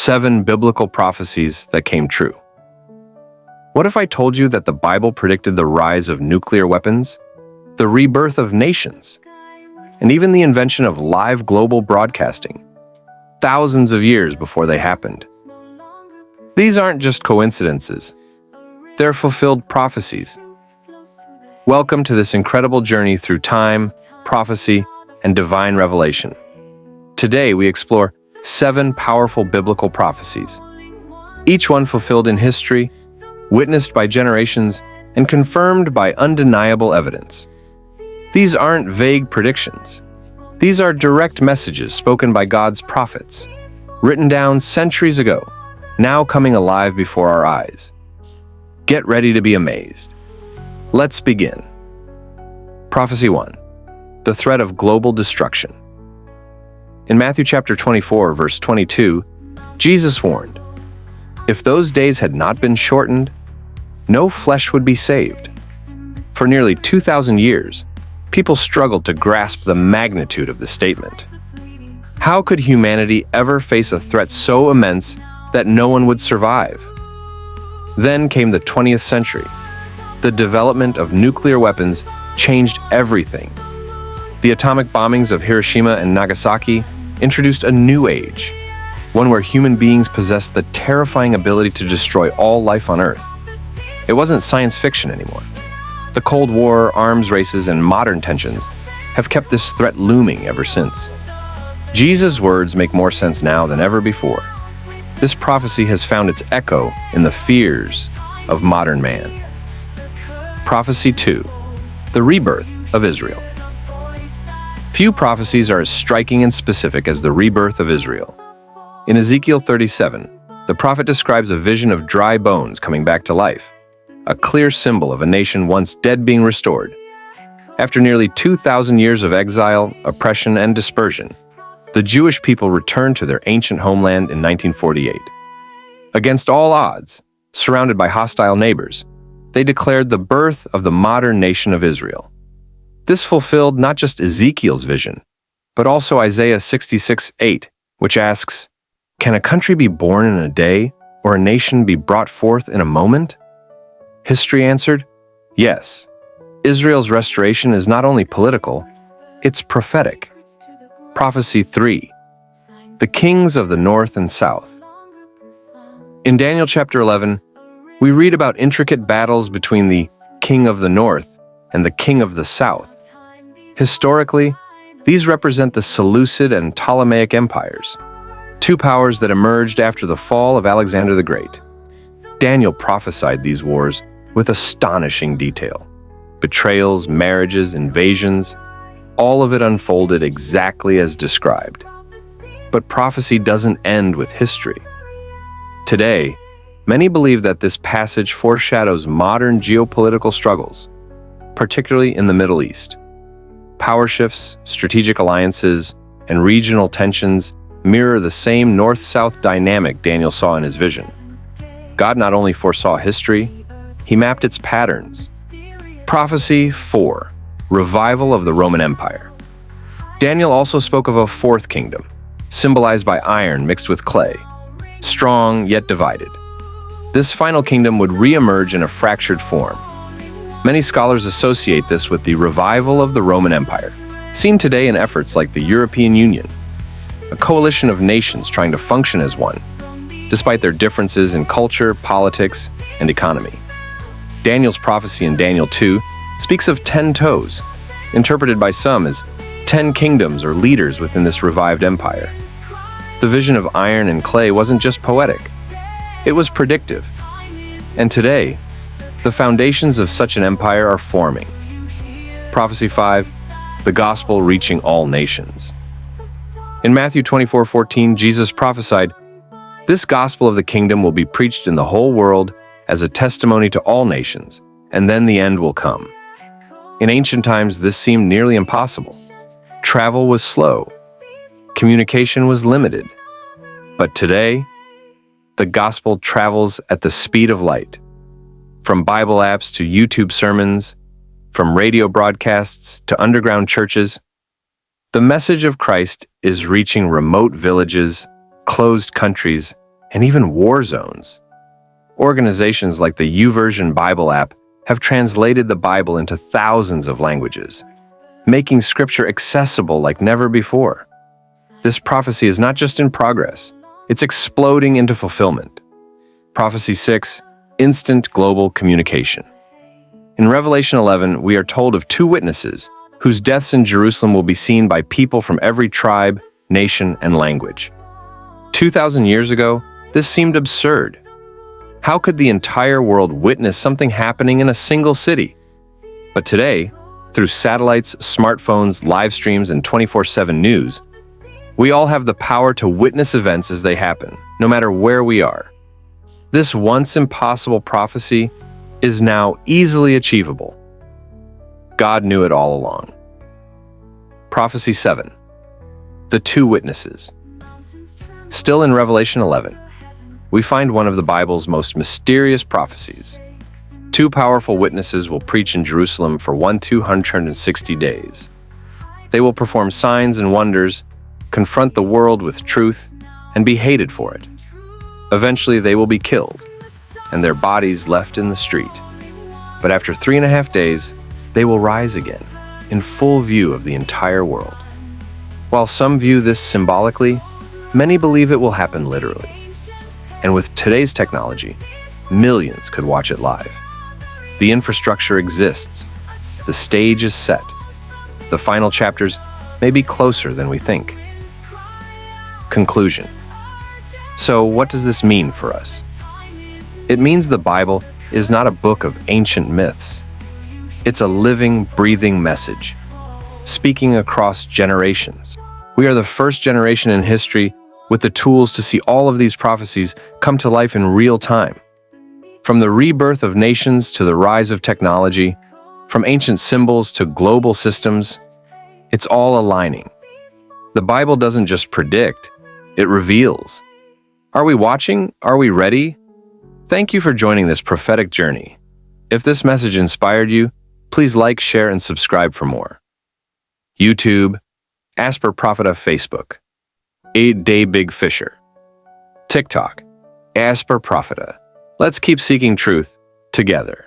7 biblical prophecies that came true. What if I told you that the Bible predicted the rise of nuclear weapons, the rebirth of nations, and even the invention of live global broadcasting, thousands of years before they happened? These aren't just coincidences. They're fulfilled prophecies. Welcome to this incredible journey through time, prophecy, and divine revelation. Today, we explore 7 powerful biblical prophecies, each one fulfilled in history, witnessed by generations, and confirmed by undeniable evidence. These aren't vague predictions. These are direct messages spoken by God's prophets, written down centuries ago, now coming alive before our eyes. Get ready to be amazed. Let's begin. Prophecy 1. The threat of global destruction. In Matthew chapter 24, verse 22, Jesus warned, "If those days had not been shortened, no flesh would be saved." For nearly 2,000 years, people struggled to grasp the magnitude of the statement. How could humanity ever face a threat so immense that no one would survive? Then came the 20th century. The development of nuclear weapons changed everything. The atomic bombings of Hiroshima and Nagasaki introduced a new age, one where human beings possessed the terrifying ability to destroy all life on Earth. It wasn't science fiction anymore. The Cold War, arms races, and modern tensions have kept this threat looming ever since. Jesus' words make more sense now than ever before. This prophecy has found its echo in the fears of modern man. Prophecy 2. The rebirth of Israel. Few prophecies are as striking and specific as the rebirth of Israel. In Ezekiel 37, the prophet describes a vision of dry bones coming back to life, a clear symbol of a nation once dead being restored. After nearly 2,000 years of exile, oppression, and dispersion, the Jewish people returned to their ancient homeland in 1948. Against all odds, surrounded by hostile neighbors, they declared the birth of the modern nation of Israel. This fulfilled not just Ezekiel's vision, but also Isaiah 66:8, which asks, "Can a country be born in a day, or a nation be brought forth in a moment?" History answered, yes. Israel's restoration is not only political, it's prophetic. Prophecy 3. The kings of the north and south. In Daniel chapter 11, we read about intricate battles between the king of the north and the king of the south. Historically, these represent the Seleucid and Ptolemaic empires, 2 powers that emerged after the fall of Alexander the Great. Daniel prophesied these wars with astonishing detail. Betrayals, marriages, invasions, all of it unfolded exactly as described. But prophecy doesn't end with history. Today, many believe that this passage foreshadows modern geopolitical struggles, particularly in the Middle East. Power shifts, strategic alliances, and regional tensions mirror the same north-south dynamic Daniel saw in his vision. God not only foresaw history, he mapped its patterns. Prophecy 4. Revival of the Roman Empire. Daniel also spoke of a 4th kingdom, symbolized by iron mixed with clay, strong yet divided. This final kingdom would re-emerge in a fractured form. Many scholars associate this with the revival of the Roman Empire, seen today in efforts like the European Union, a coalition of nations trying to function as one, despite their differences in culture, politics, and economy. Daniel's prophecy in Daniel 2 speaks of 10 toes, interpreted by some as 10 kingdoms or leaders within this revived empire. The vision of iron and clay wasn't just poetic, it was predictive. And today, the foundations of such an empire are forming. Prophecy 5. The gospel reaching all nations. In Matthew 24:14, Jesus prophesied, "This gospel of the kingdom will be preached in the whole world as a testimony to all nations, and then the end will come." In ancient times, this seemed nearly impossible. Travel was slow. Communication was limited. But today, the gospel travels at the speed of light. From Bible apps to YouTube sermons, from radio broadcasts to underground churches, the message of Christ is reaching remote villages, closed countries, and even war zones. Organizations like the YouVersion Bible app have translated the Bible into thousands of languages, making Scripture accessible like never before. This prophecy is not just in progress, it's exploding into fulfillment. Prophecy 6, instant global communication. In Revelation 11, we are told of two witnesses whose deaths in Jerusalem will be seen by people from every tribe, nation, and language. 2,000 years ago, this seemed absurd. How could the entire world witness something happening in a single city? But today, through satellites, smartphones, live streams, and 24/7 news, we all have the power to witness events as they happen, no matter where we are. This once impossible prophecy is now easily achievable. God knew it all along. Prophecy 7. The two witnesses. Still in Revelation 11, we find one of the Bible's most mysterious prophecies. Two powerful witnesses will preach in Jerusalem for 260 days. They will perform signs and wonders, confront the world with truth, and be hated for it. Eventually, they will be killed, and their bodies left in the street. But after 3.5 days, they will rise again, in full view of the entire world. While some view this symbolically, many believe it will happen literally. And with today's technology, millions could watch it live. The infrastructure exists. The stage is set. The final chapters may be closer than we think. Conclusion. So, what does this mean for us? It means the Bible is not a book of ancient myths. It's a living, breathing message, speaking across generations. We are the first generation in history with the tools to see all of these prophecies come to life in real time. From the rebirth of nations to the rise of technology, from ancient symbols to global systems, it's all aligning. The Bible doesn't just predict, it reveals. Are we watching? Are we ready? Thank you for joining this prophetic journey. If this message inspired you, please like, share, and subscribe for more. YouTube, Asper Propheta Facebook, 8-Day Big Fisher. TikTok, Asper Propheta. Let's keep seeking truth together.